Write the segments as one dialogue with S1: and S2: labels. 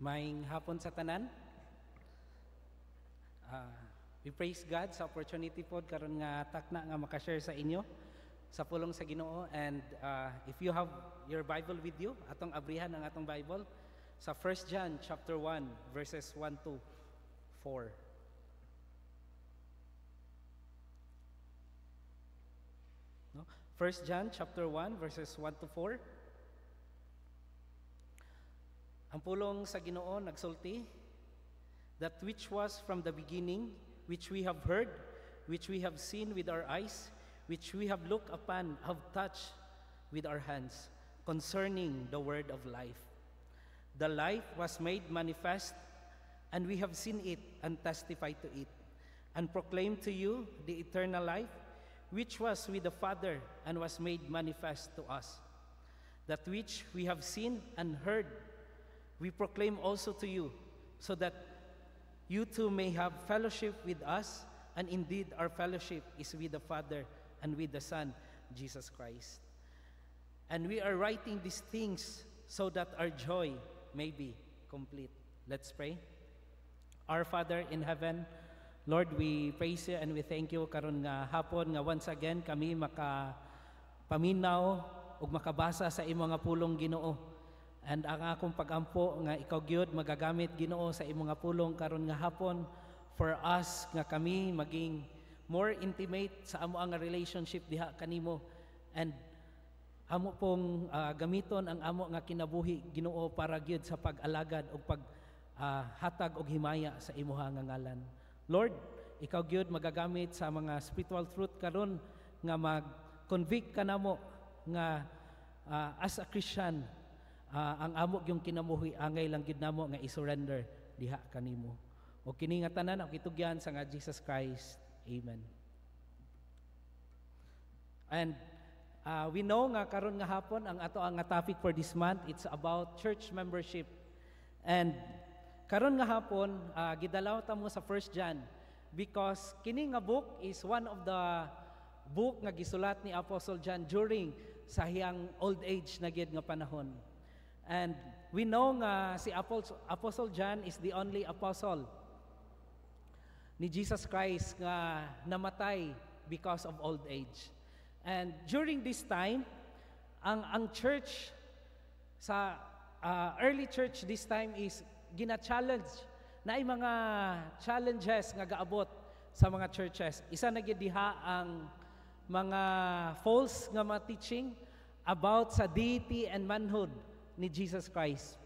S1: Maayong hapon sa tanan. We praise God sa opportunity pod karon nga takna nga maka-share sa inyo sa pulong sa Ginoo. And if you have your Bible with you, atong abrihan ang atong Bible sa 1 John chapter 1 verses 1 to 4. No? 1 John chapter 1 verses 1 to 4. Ang pulong sa Ginoo nagsulti, that which was from the beginning, which we have heard, which we have seen with our eyes, which we have looked upon, have touched with our hands, concerning the word of life. The life was made manifest, and we have seen it and testified to it, and proclaimed to you the eternal life, which was with the Father and was made manifest to us. That which we have seen and heard, we proclaim also to you, so that you too may have fellowship with us, and indeed our fellowship is with the Father and with the Son, Jesus Christ. And we are writing these things so that our joy may be complete. Let's pray. Our Father in heaven, Lord, we praise you and we thank you karon nga hapon nga once again kami makapaminaw ug makabasa sa imo nga pulong Ginoo. And ang akong pagampo nga ikaw gyud magagamit Ginoo sa imong nga pulong karon nga hapon for us nga kami maging more intimate sa amo nga relationship diha kanimo, and amo pong gamiton ang amo nga kinabuhi Ginoo para gyud sa pag-alagad ug hatag og himaya sa imuha nga ngalan. Lord, ikaw gyud magagamit sa mga spiritual truth karon nga mag-convict kanamo nga as a Christian, ang amo yung kinamuhi angay lang gid namo nga i-surrender diha kanimo. O kini nga tanan ang kitugyan sa nga Jesus Christ. Amen. And we know nga karon nga hapon ang ato ang topic for this month, it's about church membership. And karon nga hapon gidalaw ta mo sa 1 John because kini nga book is one of the book nga gisulat ni Apostle John during sa hiyang old age na gid nga panahon. And we know nga si Apostle John is the only apostle ni Jesus Christ nga namatay because of old age. And during this time, ang church sa early church this time is gina-challenge na ay mga challenges nga gaabot sa mga churches. Isa na gid diha ang mga false nga mga teaching about sa deity and manhood ni Jesus Christ.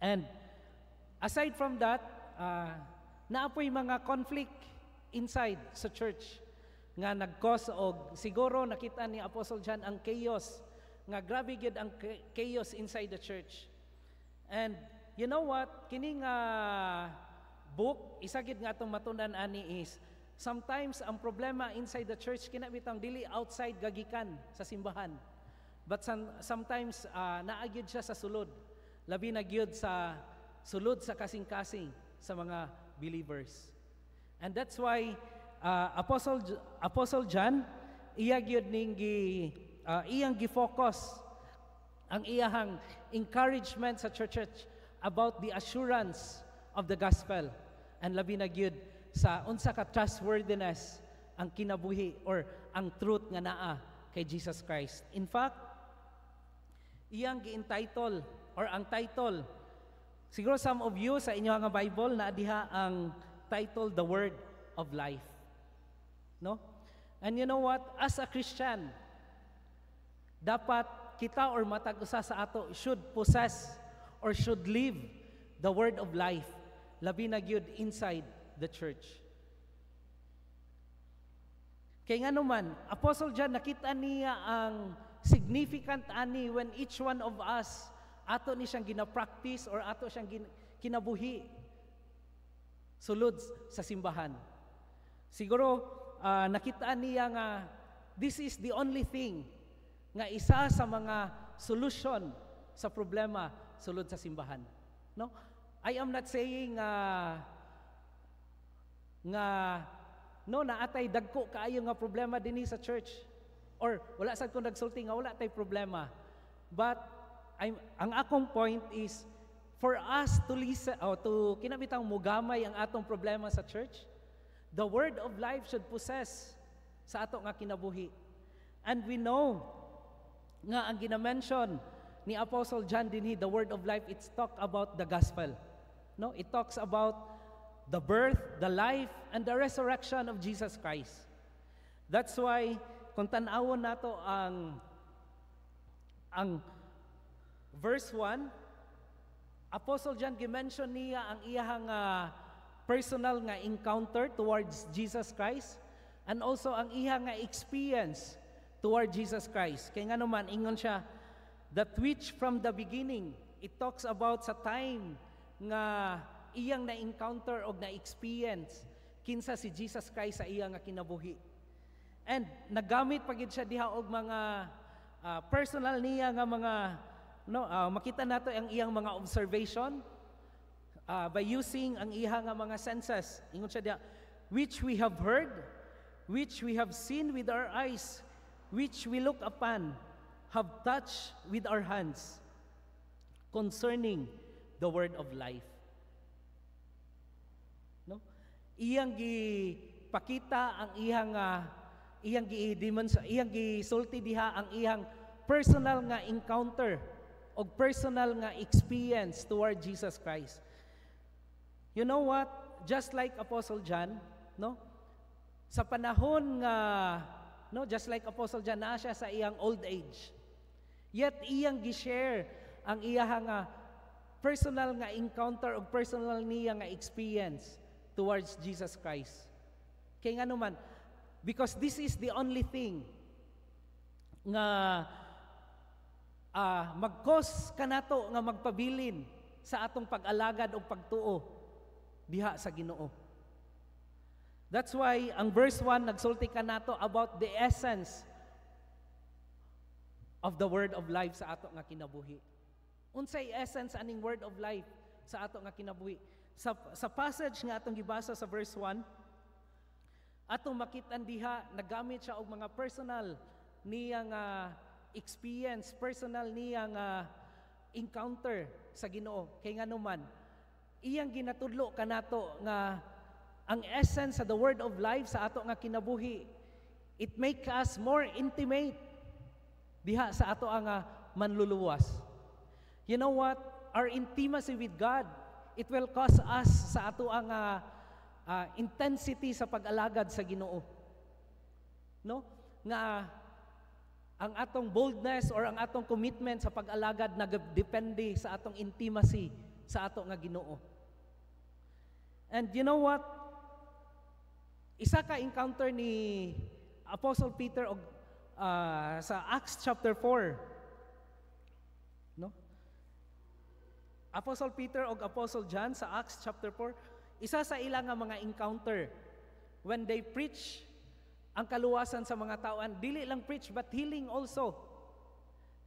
S1: And aside from that, naapoy mga conflict inside sa church nga nag-cause og siguro nakita ni Apostle John ang chaos, nga grabe gyud ang chaos inside the church. And you know what? Kining book, isa gyud nga atong matunan ani is sometimes ang problema inside the church kinabitang dili outside gagikan sa simbahan. But sometimes naagyod siya sa sulod. Labi na gyud sa sulod sa kasing-kasing sa mga believers. And that's why Apostle John iya gyud ning iyang gi-focus ang iyang encouragement sa church about the assurance of the gospel, and labi na gyud sa unsa ka trustworthiness ang kinabuhi or ang truth nga naa kay Jesus Christ. In fact, iyang gi-entitle or ang title, siguro some of you sa inyo nga Bible na diha ang title, The Word of Life. No? And you know what? As a Christian, dapat kita or matag usa sa ato should possess or should live the Word of Life, labi na gyud inside the church. Kay nga naman, Apostle John nakita niya ang significant ani when each one of us ato ni siyang gina-practice or ato siyang kinabuhi sulod sa simbahan. Siguro nakita niya nga this is the only thing nga isa sa mga solution sa problema sulod sa simbahan. No? I am not saying no naatay dagko kaayo nga problema dinhi sa church. Or wala sad ko nagsulti nga wala tay problema. But ang akong point is for us to listen, to kinabitang mugamay ang atong problema sa church, the word of life should possess sa ato nga kinabuhi. And we know nga ang ginamention ni Apostle John dinhi, the word of life, it's talk about the gospel. No, it talks about the birth, the life, and the resurrection of Jesus Christ. That's why kung tan-awon nato ang verse 1, Apostle John gimension niya ang iyang personal nga encounter towards Jesus Christ and also ang iyang nga experience toward Jesus Christ. Kaya nga naman, ingon siya, that which from the beginning, it talks about sa time nga iyang na-encounter o na-experience kinsa si Jesus Christ sa iyang nga kinabuhi. And nagamit pagid siya diha og mga personal niya nga mga makita nato ang iyang mga observation by using ang iyang nga mga senses. Ingon siya diha, which we have heard, which we have seen with our eyes, which we look upon, have touched with our hands, concerning the word of life. No? Iyang gipakita ang iyang gisulti diha ang iyang personal nga encounter o personal nga experience toward Jesus Christ. You know what? Just like Apostle John, no? Sa panahon nga, no, just like Apostle John, na siya sa iyang old age. Yet iyang gi-share ang iyang personal nga encounter o personal niya nga experience towards Jesus Christ. Kaya nga naman, because this is the only thing nga mag-cause kanato nga magpabilin sa atong pag-alagad o pagtuo diha sa Ginoo. That's why ang verse 1 nagsulti kanato about the essence of the word of life sa ato nga kinabuhi. Unsay essence aning word of life sa ato nga kinabuhi? Sa passage nga atong gibasa sa verse 1, atong makitan diha nagamit siya og mga personal niya nga experience, personal niya nga encounter sa Ginoo. Kay nga naman, iyang ginatudlo kanato nga ang essence sa the word of life sa ato nga kinabuhi, it make us more intimate diha sa ato nga manluluwas. You know what? Our intimacy with God, it will cause us sa ato nga intensity sa pag-alagad sa Ginoo. No? Nga ang atong boldness or ang atong commitment sa pag-alagad nagdepende sa atong intimacy sa ato nga Ginoo. And you know what? Isa ka encounter ni Apostle Peter sa Acts chapter 4. No? Apostle Peter o Apostle John sa Acts chapter 4, isa sa ilang nga mga encounter when they preach ang kaluwasan sa mga tao, and dili lang preach but healing also.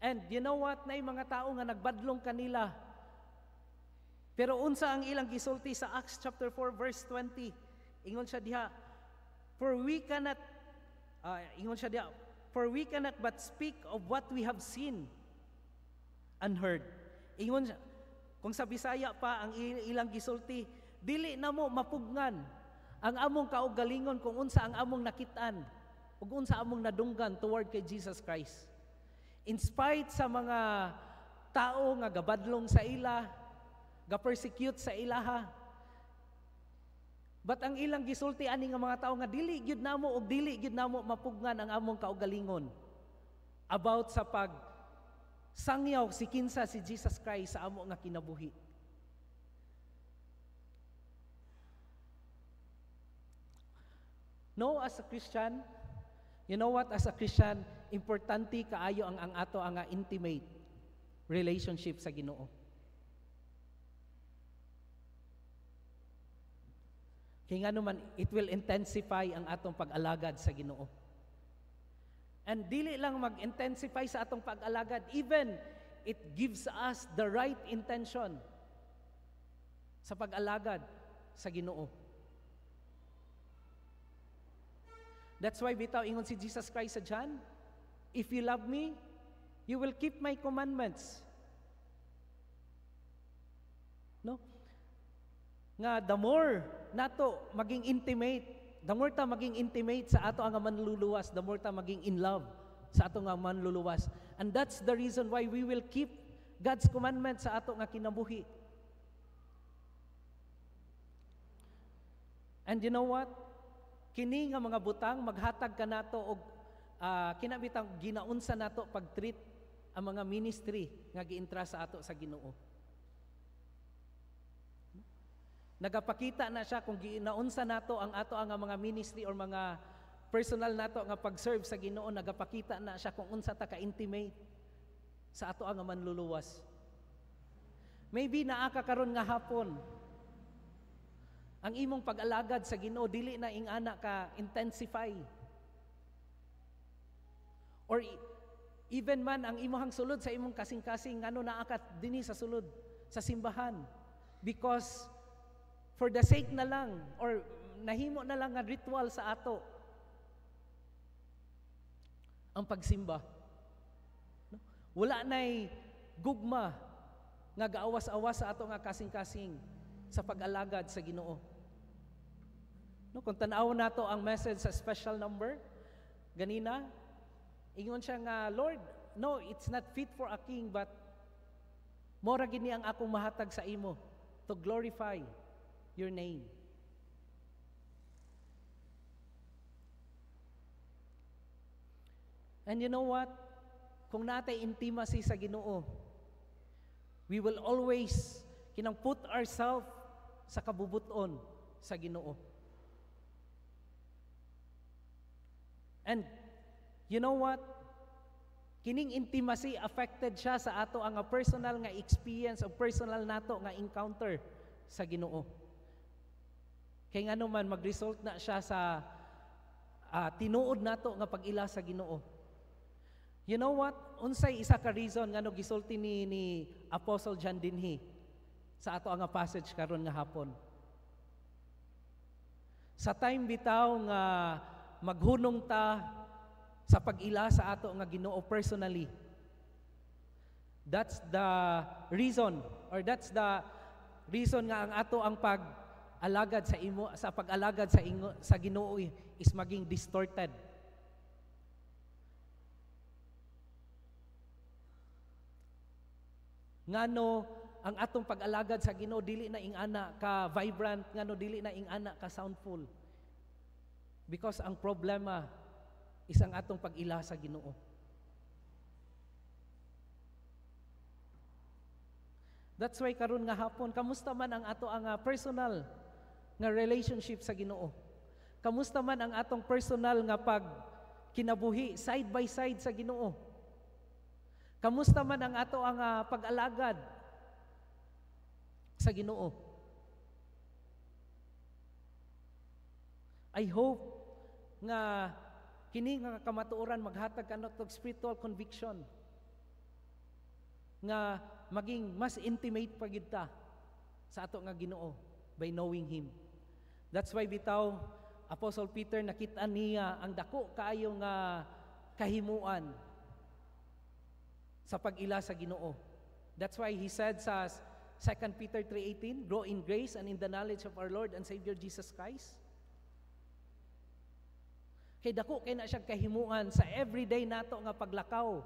S1: And you know what? Nay mga tao nga nagbadlong kanila. Pero unsa ang ilang gisulti sa Acts chapter 4 verse 20? Ingon siya diha, for we cannot but speak of what we have seen and heard. Ingon siya, kung sa Bisaya pa ang ilang gisulti, dili na mo mapugnan ang among kaugalingon kung unsa ang among nakitaan ug unsa among nadunggan toward kay Jesus Christ. In spite sa mga tao nga gabadlong sa ila, ga-persecute sa ilaha, but ang ilang gisulti ani nga mga tao nga dili gyud namo ug dili gyud namo mapugnan ang among kaugalingon about sa pag sangyaw si kinsa si Jesus Christ sa amo nga kinabuhi. No, as a Christian, you know what? As a Christian, importante kaayo ang ato ang intimate relationship sa Ginoo. Kaya nga naman, it will intensify ang atong pag-alagad sa Ginoo. And dili lang mag-intensify sa atong pag-alagad, even it gives us the right intention sa pag-alagad sa Ginoo. That's why bitaw ingon si Jesus Christ sa John, if you love me, you will keep my commandments. No? Nga the more nato maging intimate, the more ta maging intimate sa ato ang manluluwas, the more ta maging in love sa ato nga manluluwas. And that's the reason why we will keep God's commandment sa ato nga kinabuhi. And you know what? Kini nga mga butang maghatag ka nato og kinabitang ginaunsa nato pag-treat ang mga ministry nga giintra sa ato sa Ginoo. Nagapakita na siya kung ginaunsa nato ang ato ang mga ministry or mga personal nato nga pag-serve sa Ginoo, nagapakita na siya kung unsa ta ka-intimate sa ato ang manluluwas. Maybe naa ka karon nga hapon, ang imong pag-alagad sa Ginoo dili na ing ana ka intensify. Or even man ang imong sulod sa imong kasing-kasing ngano naa ka dinhi sa sulod sa simbahan because for the sake na lang or nahimo na lang nga ritual sa ato ang pagsimba. No? Wala na'y gugma nga gaawas-awas sa ato nga kasing-kasing sa pag-alagad sa Ginoo. No, kung tanaw nato ang message sa special number ganina, ingon siya nga, Lord, no, it's not fit for a king, but mora gini ang akong mahatag sa imo to glorify your name. And you know what? Kung natay intimacy sa Ginoo, we will always kinang put ourselves sa kabubuton sa Ginoo. And you know what? Kining intimacy affected siya sa ato ang personal nga experience o personal nato nga encounter sa Ginoo. Kay ngano man mag-result na siya sa tinuod nato nga pag-ila sa Ginoo. You know what? Unsay isa ka reason ngano gisulti ni Apostle John dinhi sa ato ang passage karon nga hapon. Sa time bitaw nga maghunong ta sa pag-ila sa ato nga Ginoo personally. That's the reason or that's the reason nga ang ato ang pag-alagad sa pag-alagad sa Ginoo is maging distorted. Ngano ang atong pag-alagad sa Ginoo dili na ing ana ka vibrant, ngano dili na ing ana ka soundful. Because ang problema is ang atong pag-ila sa Ginoo. That's why karon nga hapon, kamusta man ang ato ang personal nga relationship sa Ginoo? Kamusta man ang atong personal nga kinabuhi side by side sa Ginoo? Kamusta man ang ato ang pag-alagad sa Ginoo? I hope nga kini nga kamatuoran maghatag kanot og spiritual conviction nga maging mas intimate pa gid ta sa ato nga Ginoo by knowing Him. That's why bitaw Apostle Peter nakita niya ang dako kaayo nga kahimuan sa pag-ila sa Ginoo. That's why he said sa 2 Peter 3:18, grow in grace and in the knowledge of our Lord and Savior Jesus Christ. Kay dako kay na siya kahimuan sa everyday nato nga paglakaw,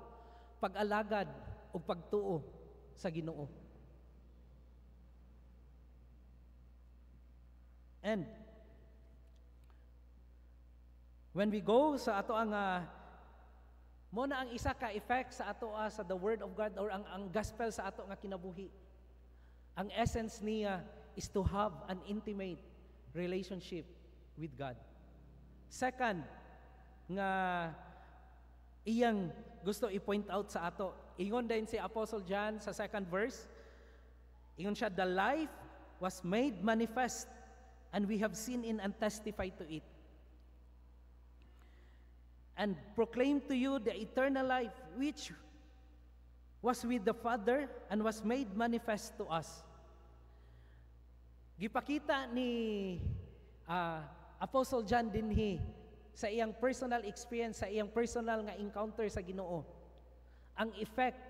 S1: pag-alagad o pagtuo sa Ginoo. And when we go sa ato ang mo na ang isa ka effect sa ato sa the Word of God or ang gospel sa ato nga kinabuhi. Ang essence niya is to have an intimate relationship with God. Second, nga iyang gusto i-point out sa ato. Ingon din si Apostle John sa second verse. Ingon siya, the life was made manifest and we have seen it and testified to it. And proclaim to you the eternal life which was with the Father and was made manifest to us. Gipakita ni Apostle John dinhi sa iyang personal experience, sa iyang personal nga encounter sa Ginoo, ang effect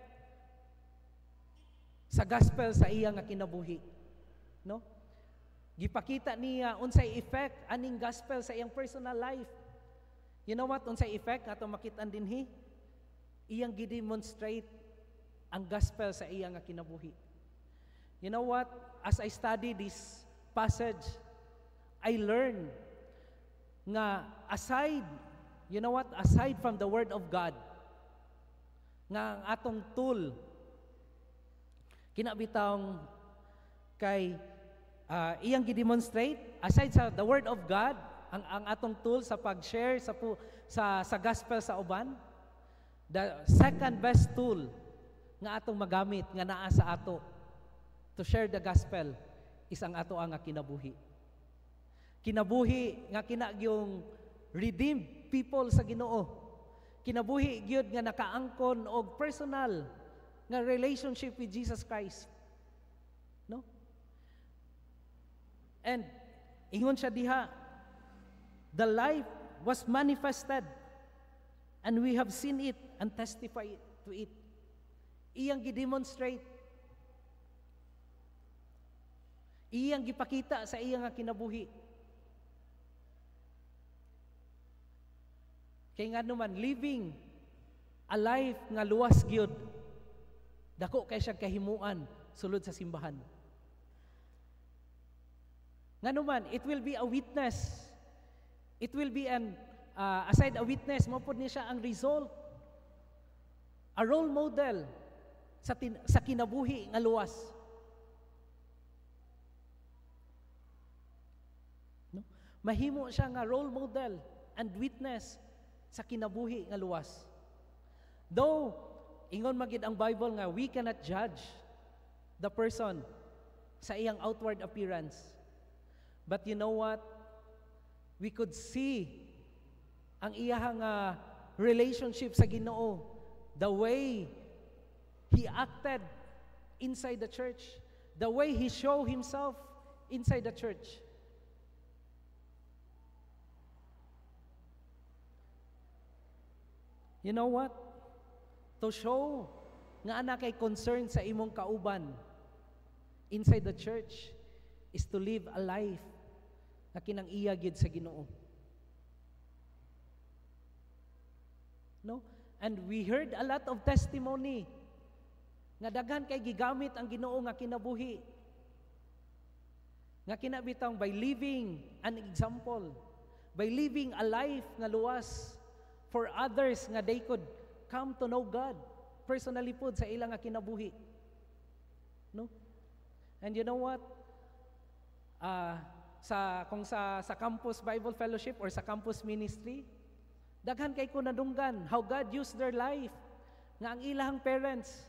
S1: sa gospel sa iyang nga kinabuhi. No? Gipakita niya unsay effect aning gospel sa iyang personal life. You know what unsay effect ato makitaan dinhi? Iyang gi-demonstrate ang gospel sa iyang kinabuhi. You know what? As I study this passage, I learn nga aside from the Word of God, nga ang atong tool, kinabitang kay iyang gi-demonstrate, aside sa the Word of God, ang atong tool sa pag-share sa gospel sa uban, the second best tool nga atong magamit, nga naa sa ato, to share the gospel, is ang ato ang kinabuhi. Kinabuhi nga kinagyong redeemed people sa Ginoo. Kinabuhi gyud nga nakaangkon og personal nga relationship with Jesus Christ. No? And ingon siya diha, the life was manifested and we have seen it and testify to it. Iyang gi-demonstrate, iyang gipakita sa iyang kinabuhi. Kay nga naman, living a life nga luwas gyud, dako kay siya kahimuan sulod sa simbahan. Nga naman, it will be a witness. It will be aside a witness, mapod niya siya ang result. A role model sa kinabuhi nga luwas. No? Mahimo siya nga role model and witness sa kinabuhi nga luwas. Though, ingon magid ang Bible nga, we cannot judge the person sa iyang outward appearance. But you know what? We could see ang iyang relationship sa Ginoo, the way he acted inside the church, the way he showed himself inside the church. You know what? To show nga anak kay concern sa imong kauban inside the church is to live a life na kinang iya gid sa Ginoo. No? And we heard a lot of testimony nga daghan kay gigamit ang Ginoo nga kinabuhi. Nga kinabitang by living an example, by living a life nga luwas for others nga they could come to know God personally pod sa ilang nga kinabuhi. No? And you know what? Sa campus Bible Fellowship or sa campus ministry, daghan kay ko nadunggan how God used their life, nga ang ilang parents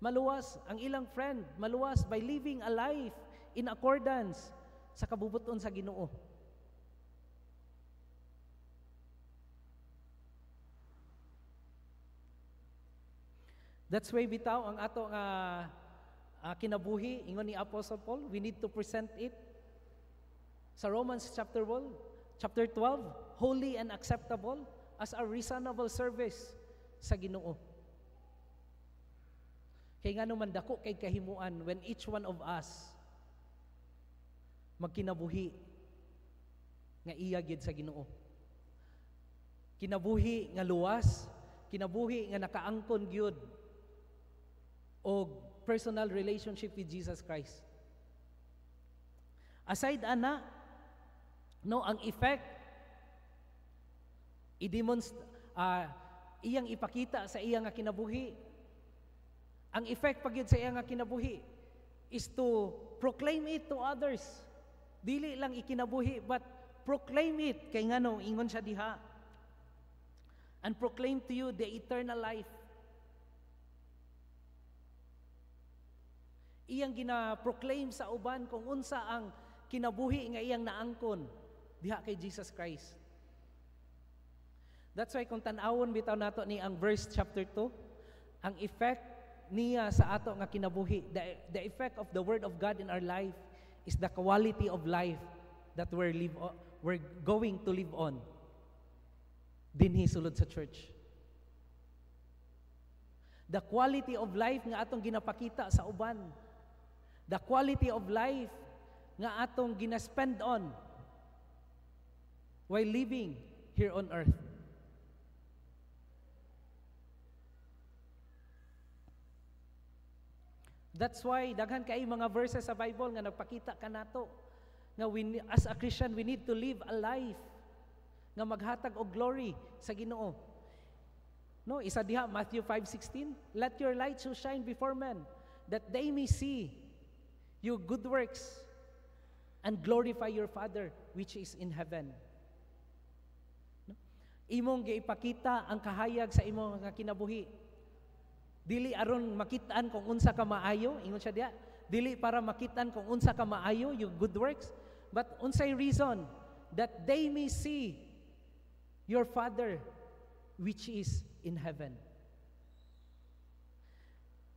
S1: maluwas, ang ilang friend maluwas by living a life in accordance sa kabubuton sa Ginoo. That's why bitaw ang ato nga kinabuhi, ingon ni Apostle Paul, we need to present it sa Romans chapter 12, holy and acceptable as a reasonable service sa Ginoo. Kay nga naman dako kay kahimuan when each one of us magkinabuhi nga iya gid sa Ginoo. Kinabuhi nga luwas, kinabuhi nga nakaangkon gyud o personal relationship with Jesus Christ. Aside ana, no, ang effect iyang ipakita sa iyang kinabuhi. Ang effect pagyud sa iyang kinabuhi is to proclaim it to others. Dili lang ikinabuhi but proclaim it, kay ngano ingon siya diha. And proclaim to you the eternal life. Iyang gina-proclaim sa uban kung unsa ang kinabuhi nga iyang naangkon diha kay Jesus Christ. That's why kung tan-awon bitaw nato ni ang verse chapter 2, ang effect niya sa ato nga kinabuhi, the effect of the Word of God in our life is the quality of life that we're going to live on dinhi sulod sa church. The quality of life nga atong ginapakita sa uban, the quality of life nga atong ginaspend on while living here on earth. That's why daghan kay mga verses sa Bible nga nagpakita kanato nga as a Christian we need to live a life nga maghatag og glory sa Ginoo. No, isa diha Matthew 5:16, let your light so shine before men that they may see your good works and glorify your Father which is in heaven. No? Imong giipakita ang kahayag sa imong nga kinabuhi. Dili aron makitaan kung unsa ka maayo, ingon siya diha. Dili para makitaan kung unsa ka maayo, yung good works, but unsay reason that they may see your Father which is in heaven.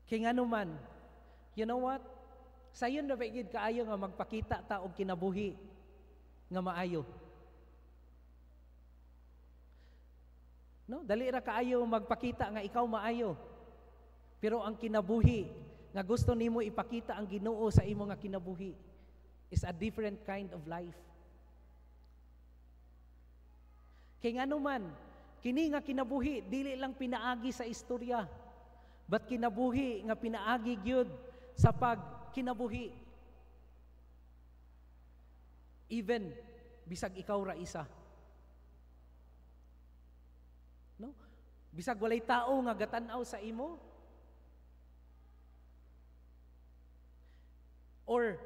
S1: Kaya nga naman, you know what? Sayon na baigid kaayo nga magpakita ta og kinabuhi nga maayo. No, dali ra kaayo magpakita nga ikaw maayo. Pero ang kinabuhi nga gusto nimo ipakita ang Ginoo sa imo nga kinabuhi is a different kind of life. Kaya nga naman, kini nga kinabuhi dili lang pinaagi sa istorya, but kinabuhi nga pinaagi gyud sa pagkinabuhi. Even bisag ikaw ra isa. No? Bisag walay tao nga gatan-aw sa imo, or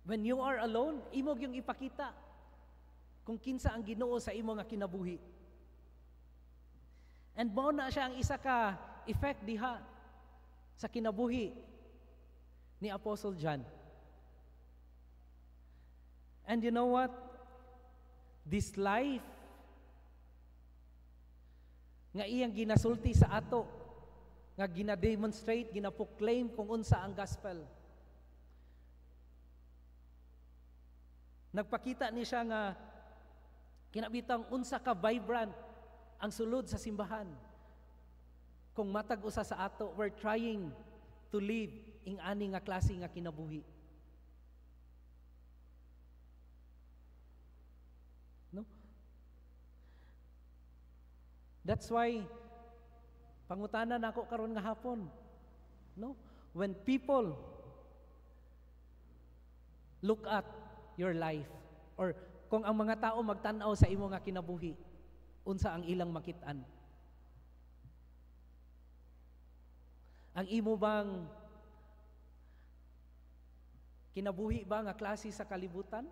S1: when you are alone, imo gyung ipakita kung kinsa ang Ginoo sa imo nga kinabuhi. And mao na siya ang isa ka effect diha sa kinabuhi ni Apostle John. And you know what? This life nga iyang ginasulti sa ato, nga gina-demonstrate, gina-proclaim kung unsa ang gospel. Nagpakita ni siya nga kinabitang unsa ka vibrant ang sulod sa simbahan. Kung matag usa sa ato, we're trying to live ing ani nga klase nga kinabuhi. No? That's why pangutanan ako karon nga hapon. No? When people look at your life, or kung ang mga tao magtan-aw sa imo nga kinabuhi, unsa ang ilang makit-an? Ang imo bang kinabuhi ba nga klase sa kalibutan?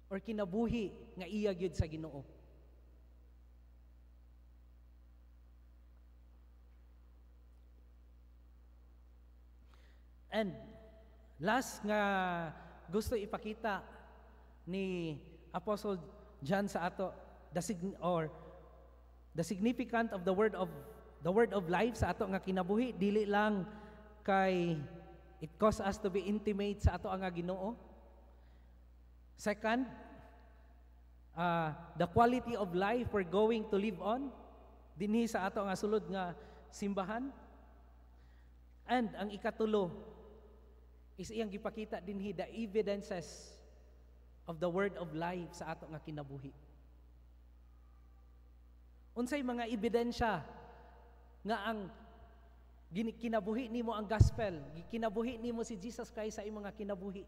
S1: Or kinabuhi nga iya gyud sa Ginoo? And last nga gusto ipakita ni Apostle John sa ato, the significant of the word of life sa ato nga kinabuhi, dili lang kay it cause us to be intimate sa ato nga Ginoo. Second, the quality of life we're going to live on dinhi sa ato nga sulod nga simbahan. And ang ikatulo is iyang gipakita dinhi the evidences of the word of life sa ato nga kinabuhi. Unsay mga ebidensya nga ang kinabuhi nimo ang gospel, kinabuhi nimo si Jesus Christ sa imong nga kinabuhi.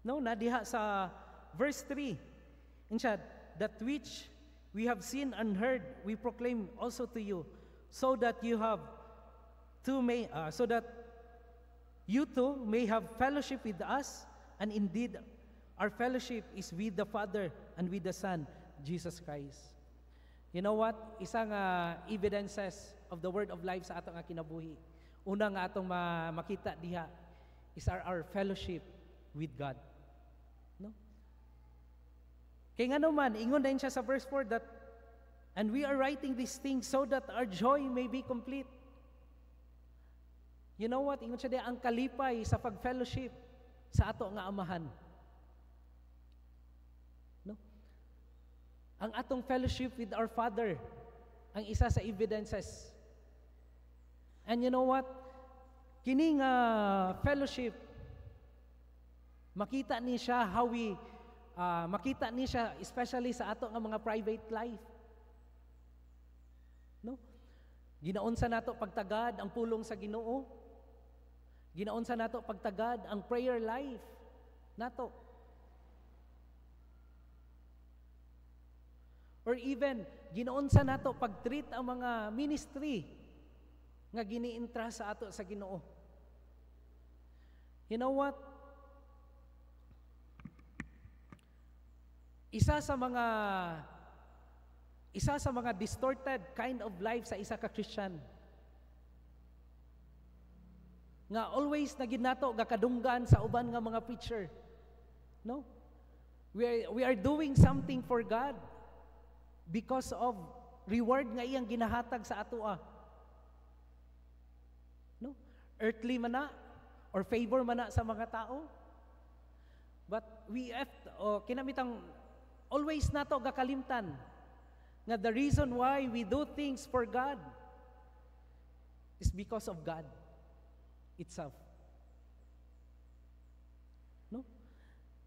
S1: No, na diha sa verse 3. Insad, that which we have seen and heard, we proclaim also to you, so that you too may have fellowship with us, and indeed our fellowship is with the Father and with the Son, Jesus Christ. You know what? Isang evidences of the word of life sa atong kinabuhi. Una nga atong makita diha is our fellowship with God. No? Kaya nga naman, ingon din siya sa verse 4 that, and we are writing these things so that our joy may be complete. You know what? Ingon siya diha, ang kalipay sa pag-fellowship sa ato nga amahan. No? Ang atong fellowship with our Father, ang isa sa evidences. And you know what? Kining fellowship Makita ni siya makita ni siya especially sa ato nga mga private life. No? Ginaunsa nato pagtagad ang pulong sa Ginoo. Ginaunsa nato pagtagad ang prayer life nato. Or even, ginaunsa nato pag-treat ang mga ministry nga gini-intra sa ato sa Ginoo. You know what? Isa sa mga distorted kind of life sa isa ka Christian nga always na gid nato gakadunggan sa uban nga mga preacher. No? We are doing something for God because of reward nga iyang ginahatag sa atoa. No? Earthly man na or favor man na sa mga tao. But we have kinamitang always nato gakalimtan nga the reason why we do things for God is because of God itself. No?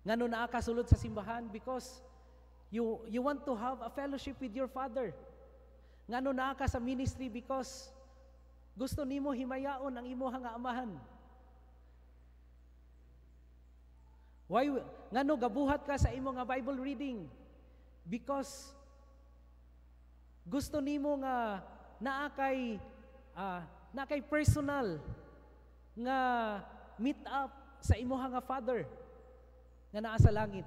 S1: Ngano naa ka sulod sa simbahan? Because you want to have a fellowship with your Father. Ngano naa ka sa ministry? Because gusto nimo himayaon ang imo nga amahan. Why ngano gabuhat ka sa imo nga Bible reading? Because gusto nimo nga naa kay personal nga meet up sa imo nga Father nga naa sa langit.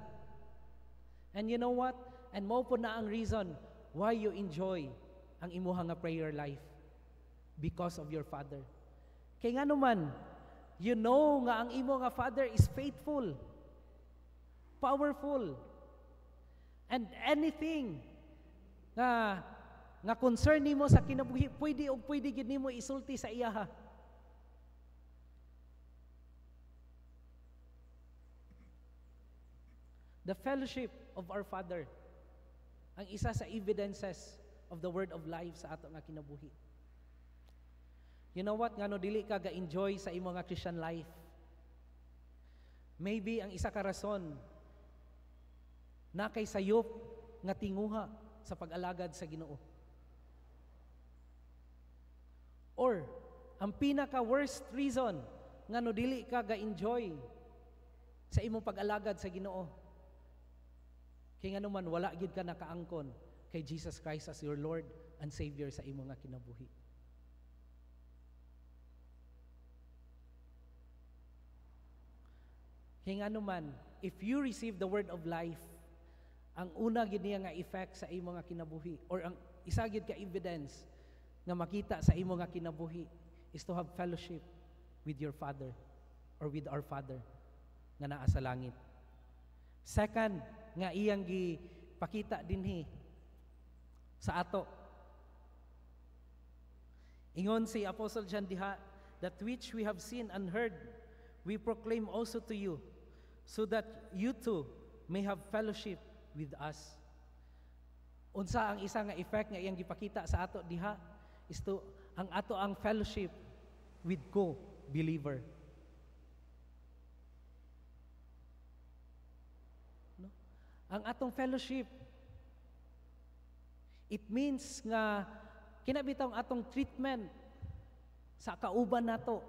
S1: And you know what? And mao po na ang reason why you enjoy ang imo nga prayer life. Because of your Father. Kay nga naman, you know nga ang imo nga Father is faithful, powerful, and anything nga concern nimo sa kinabuhi, pwede gid nimo isulti sa iya. The fellowship of our Father, ang isa sa evidences of the word of life sa ato nga kinabuhi. You know what? Ngano dili ka ga-enjoy sa imo nga Christian life? Maybe ang isa ka rason na kay sayop nga tinguha sa pag-alagad sa Ginoo. Or ang pinaka-worst reason ngano dili ka ga-enjoy sa imong pag-alagad sa Ginoo. Kaya nga naman, wala gid ka nakaangkon kay Jesus Christ as your Lord and Savior sa imo nga kinabuhi. Kaya nga naman, if you receive the word of life, ang una gid niya nga effect sa imo nga kinabuhi, or ang isa gid ka evidence nga makita sa imo nga kinabuhi is to have fellowship with your Father or with our Father nga naa sa langit. Second, nga iyang gipakita dinhi sa ato. Ingon si Apostle John diha, that which we have seen and heard, we proclaim also to you, so that you too may have fellowship with us. Unsa ang isa nga effect nga iyang gipakita sa ato diha is to ang fellowship with co-believer. Ang atong fellowship, it means nga kinabitaw ang atong treatment sa kauban nato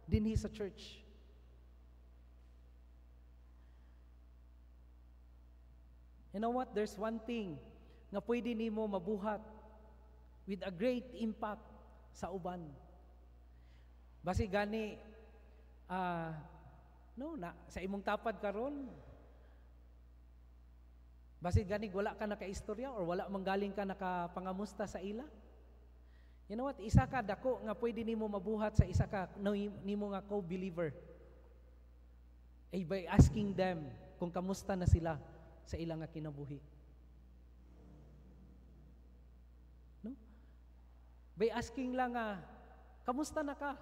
S1: dinhi sa church. You know what? There's one thing nga pwede nimo mabuhat with a great impact sa uban. Basi gani sa imong tapad karon, basi gani wala ka nakaistorya or wala manggaling ka nakapangamusta sa ila. You know what? Isa ka dako nga pwede nimo mabuhat sa isa ka nimo nga co-believer. By asking them kung kamusta na sila sa ilang nga kinabuhi. No? By asking lang kamusta na ka?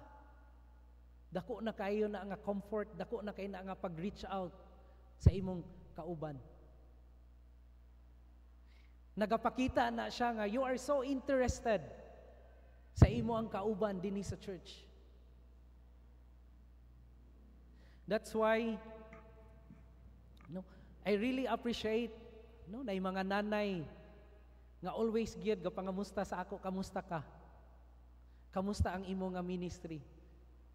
S1: Dako na kayo na nga comfort, dako na kayo na nga pag-reach out sa imong kauban. Nagapakita na siya nga you are so interested sa imo ang kauban dinhi sa church. That's why No, I really appreciate no na mga nanay nga always gyud ga pangamusta sa ako, kamusta ka? Kamusta ang imo nga ministry?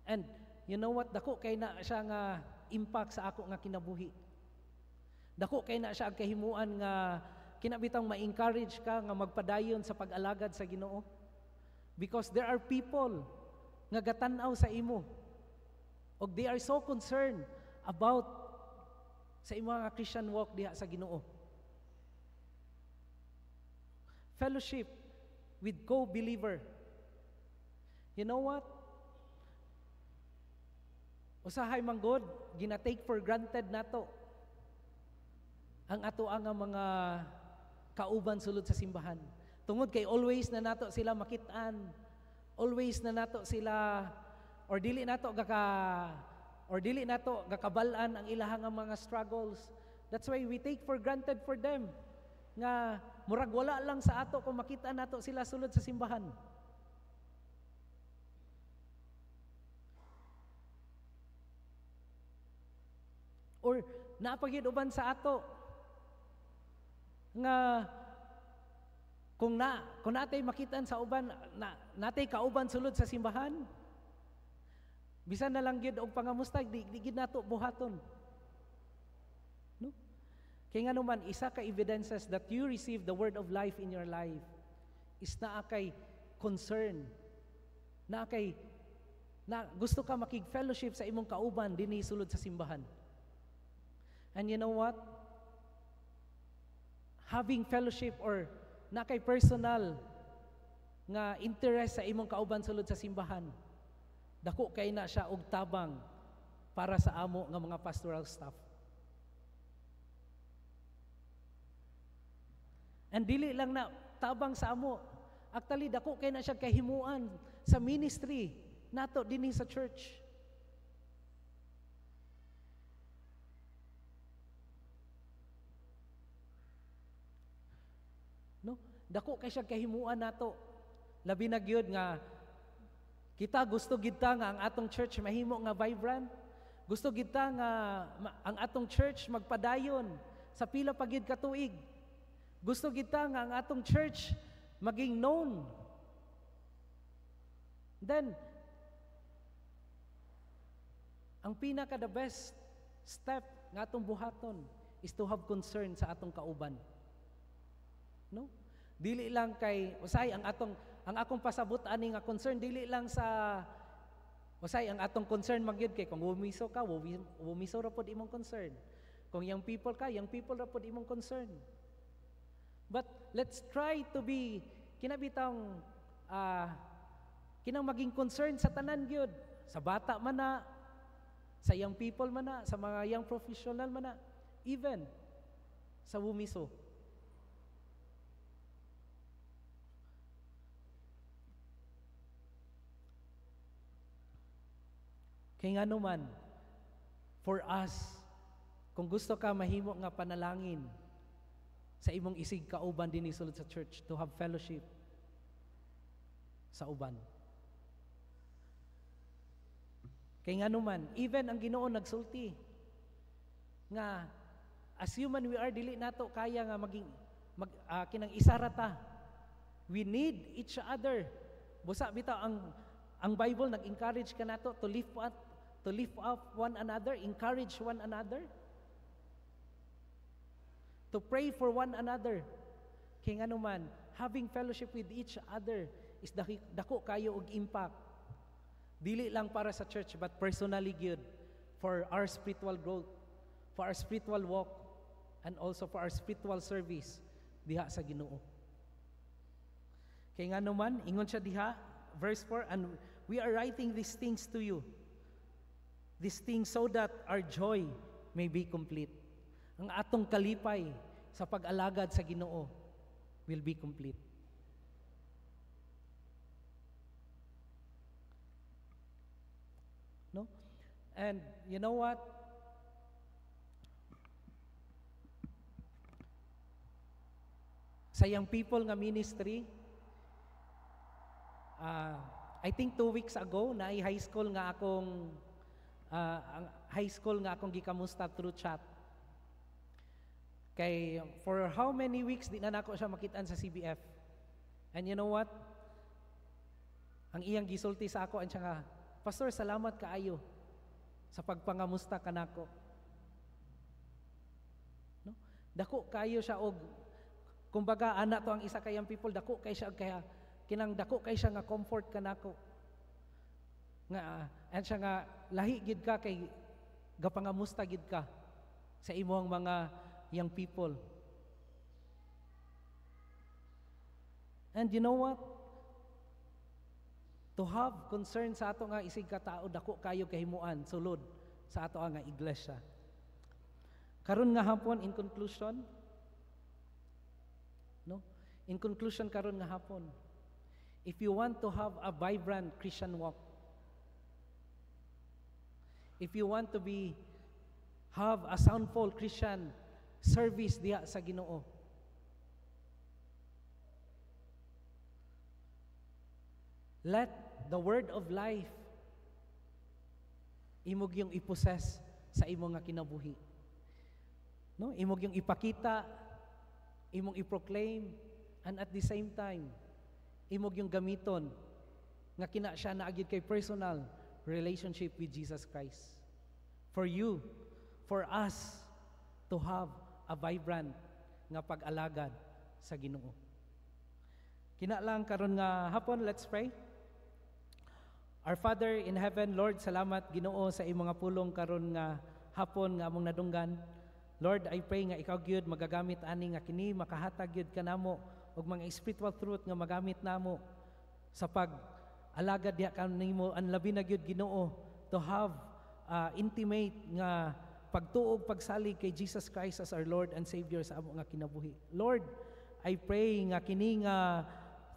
S1: And you know what, dako kay na siya nga impact sa ako nga kinabuhi. Dako kay na siya ang kahimuan nga kinabitang ma-encourage ka nga magpadayon sa pag-alagad sa Ginoo. Because there are people nga gatan-aw sa imo. Og they are so concerned about sa imo nga Christian walk diha sa Ginoo. Fellowship with co-believer. You know what? Usahay manggod, gina-take for granted nato ang ato ang mga kauban sulod sa simbahan. Tungod kay always na nato sila makitaan, always na nato sila or dili nato gakabalan ang ilahang mga struggles. That's why we take for granted for them nga murag wala lang sa ato kung makita nato sila sulod sa simbahan. Or napagyud uban sa ato nga kung natay makitaan sa uban natay kauban sulod sa simbahan, bisan na lang gyud og pangamusta di gyud nato buhaton. No? Kaya nga naman, isa ka evidences that you receive the word of life in your life is na kay concern, na gusto ka makig-fellowship sa imong kauban dinhi sulod sa simbahan. And you know what? Having fellowship or na kay personal nga interest sa imong kauban sulod sa simbahan, dako kay na siya og tabang para sa amo nga mga pastoral staff. And dili lang na tabang sa amo, actually dako kay na siya kahimuan sa ministry nato dinhi sa church. No, dako kay siya kahimuan nato. Labi na gyud nga kita gusto gid ta nga ang atong church mahimo nga vibrant. Gusto gid ta nga ang atong church magpadayon sa pila pa gid ka tuig. Gusto kita nga ang atong church maging known. Then, ang pinaka the best step nga atong buhaton is to have concern sa atong kauban. No? Dili lang kay usay ang akong pasabot ani nga concern dili lang sa usay ang atong concern magyud kay kung wumiso ka, wumiso ra pod imong concern. Kung young people ka, young people ra pod imong concern. But let's try to be kinabitang kinang maging concern sa tanan gyud, sa bata man na, sa young people man na, sa mga young professional man na, even sa wumiso. Kaya nga naman, for us, kung gusto ka mahimo nga panalangin sa imong isig kauban dinhi sulod sa church, to have fellowship sa uban. Kaya nga naman, even ang Ginoo nagsulti nga as human we are, dili nato kaya nga kinang isarata. We need each other. Busa bitaw ang Bible nag-encourage ka nato to lift up one another, encourage one another, to pray for one another. Kaya nga naman, having fellowship with each other is dako kayo og impact. Dili lang para sa church, but personally good for our spiritual growth, for our spiritual walk, and also for our spiritual service diha sa Ginoo. Kaya nga naman, ingon siya diha, verse 4, and we are writing these things to you, these things so that our joy may be complete. Ang atong kalipay sa pag-alagad sa Ginoo will be complete. No? And you know what? Sa young people nga ministry, I think 2 weeks ago na high school nga akong gikamusta through chat. Kay for how many weeks di na nako siya makitaan sa CBF. And you know what? Ang iyang gisulti sa ako, ang siya nga, Pastor, salamat kaayo sa pagpangamusta kanako. No? Dako kayo siya og kumbaga ana to ang isa kayang people, dako kay siya kaya kinang dako kay siya nga comfort kanako. Nga and siya nga lahi gid ka kay gapangamusta gid ka sa imong mga young people. And you know what? To have concern sa ato nga isig katao, dako kayo kahimuan sulod sa ato nga iglesia. Karon nga hapon, in conclusion, no? In conclusion karon nga hapon, if you want to have a vibrant Christian walk, if you want to have a soundful Christian service diha sa Ginoo, let the word of life imog yung ipossess sa imong nga kinabuhi. No? Imog yung ipakita, imong i-proclaim, and at the same time, imog yung gamiton nga kina siya naagid kay personal relationship with Jesus Christ. For you, for us to have a vibrant nga pag-alagad sa Ginoo. Kina lang karon nga hapon, let's pray. Our Father in heaven, Lord, salamat Ginoo sa imong nga pulong karon nga hapon nga among nadunggan. Lord, I pray nga ikaw gyud magagamit ani nga kini makahatag gyud kanamo og mga spiritual truth nga magamit namo sa pag-alagad diha kanimo ang labi na gyud Ginoo to have intimate nga pagtuog pagsalig kay Jesus Christ as our Lord and Savior sa amo nga kinabuhi. Lord, I pray nga kini nga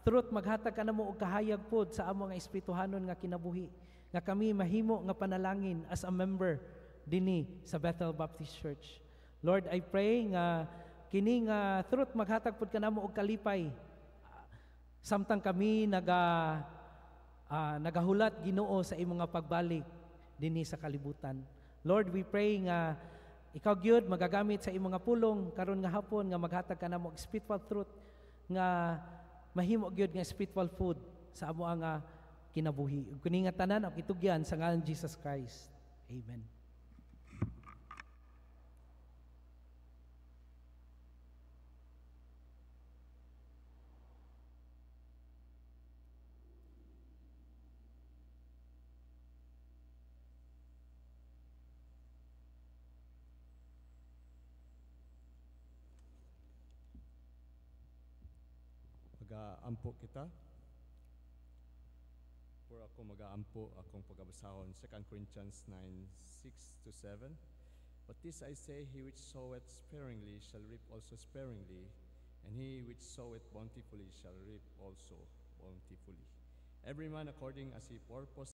S1: truth maghatag kanamo og kahayag pod sa amo nga espirituhanon nga kinabuhi nga kami mahimo nga panalangin as a member dinhi sa Bethel Baptist Church. Lord, I pray nga kini nga truth maghatag pod kanamo og kalipay samtang kami nagahulat Ginoo sa imong nga pagbalik dinhi sa kalibutan. Lord, we pray nga ikaw gyud magagamit sa imong nga pulong karon nga hapon nga maghatag kanamo og spiritual truth nga mahimo gyud nga spiritual food sa amo nga kinabuhi. Ug kini nga tanan ang itugyan sa ngalan Jesus Christ. Amen.
S2: Mag-aampo kita. Or ako mag-aampo akong pagabasahon 2 Corinthians 9:6-7. But this I say, he which soweth sparingly shall reap also sparingly, and he which soweth bountifully shall reap also bountifully. Every man according as he purposed